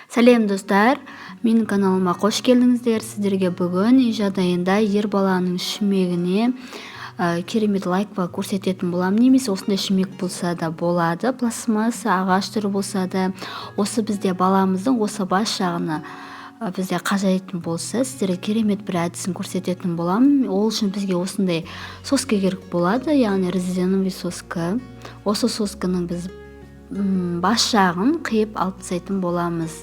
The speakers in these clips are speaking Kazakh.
Сәлем достар, менің каналыма қош келдіңіздер. Сіздерге бүгін үй жағдайында ер баланың шүмегіне керемет лайкпа көрсететін боламын. Немесе осындай шүмек болса да болады, пластмасса, ағаш түрі болса да, осы бізде баламыздың осы бас жағына бізде қажайтын болса, сіздерге керемет бір әдісін көрсететін боламын. Ол үшін бізге осындай соска керек болады, яғни резиновый соска. Осы сосканың біз бас жағын қиып алып тастайтын боламыз.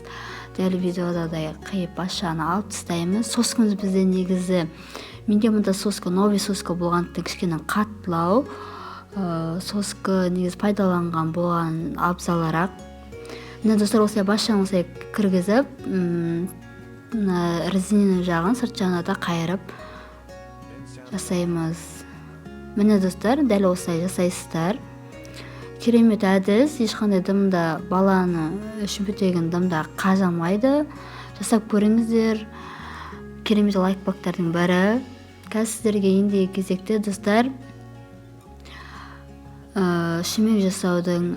Дәл видеодадай қиып бас жағын алып тастаймыз. Соскамыз бізде негізі, менде мұнда соска, новый соска болғандықтан кішкене қаттылау соска негізі пайдаланған болған абзалырақ. Міне достар, осылай бас жағын осылай кіргізіп, резиновый жағын сырт жағына да қайырып жасаймыз. Міне достар, дәл осылай жасайсыздар. Керемет әдіс, ешқандай дымда баланы шүмпетеген дымда қажамайды. Жасап көріңіздер. Керемет лайфхактардың бірі. Қазір сіздерге ендігі кезекте достар шүмек жасаудың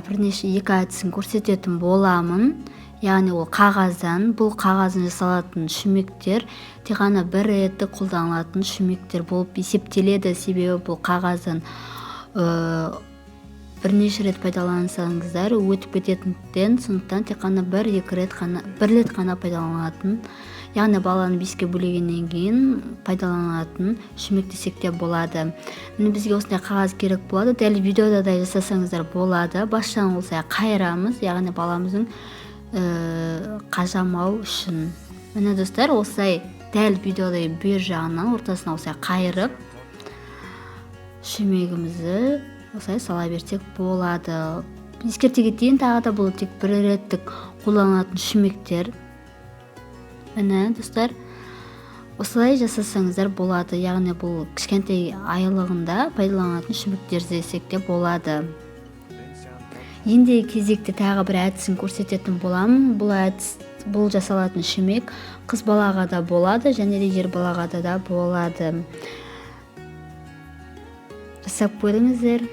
бірнеше екі әдісін көрсететін боламын. Яғни ол қағаздан, бұл қағаздан жасалатын шүмектер тек қана бір рет қолданылатын шүмектер болып есептеледі. Себебі бұл қағаздан бірнеше рет пайдалансаңыздар өтіп кететіндіктен, сондықтан тек қана бір рет қана пайдаланылатын, яғни баланы беске бөлегеннен кейін пайдаланылатын шүмек десек те болады. Міне бізге осындай қағаз керек болады. Дәл видеода да жасасаңыздар болады. Бас жағын осылай қайырамыз, яғни баламыздың қажамау үшін. Міне достар, осылай дәл видеода бер жағынан ортасына осылай қайырып шүмегімізді осылай сала берсек болады. Ескерте кетейін, тағы да бұл тек бір реттік қолданылатын шүмектер. Міне достар, осылай жасасаңыздар болады. Яғни бұл кішкентай айлығында пайдаланатын шүмектер десек те болады. Ендігі кезекте тағы бір әдісін көрсететін боламын. Бұл жасалатын шүмек қыз балаға да болады, және де ер балаға да болады. Жасап көріңіздер.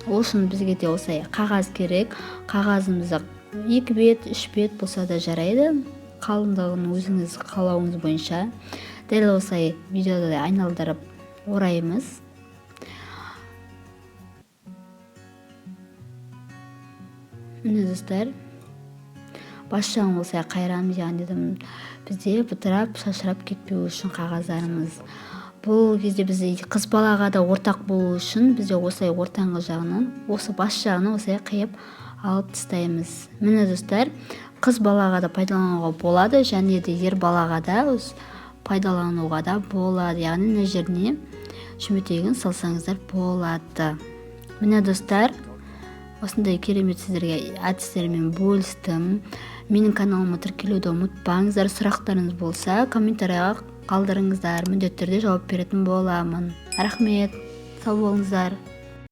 Ол үшін бізге де осылай қағаз керек. Қағазымызды 2 бет, 3 бет болса да жарайды. Қалыңдығын өзіңіз қалауыңыз бойынша. Дәл осылай видеода айналдырып ораймыз. Міне достар, бас жағын осылай қайырамыз, яғни бізде бытырап, шашырап кетпеу үшін қағаздарымыз. Бұл кезде бізде қыз балаға да ортақ болу үшін бізде осылай ортаңғы жағынан, осы бас жағынан осылай қиып алып тастаймыз. Міне достар, қыз балаға да пайдалануға болады, және де ер балаға да пайдалануға да болады. Яғни мына жеріне шүмектегін салсаңыздар болады. Міне достар, осындай керемет сіздерге әдістермен бөлістім. Менің каналыма тіркелуді ұмытпаңыздар. Сұрақтарыңыз болса, комментарияға қалдырыңыздар. Міндетті түрде жауап беретін боламын. Рахмет, сау болыңыздар.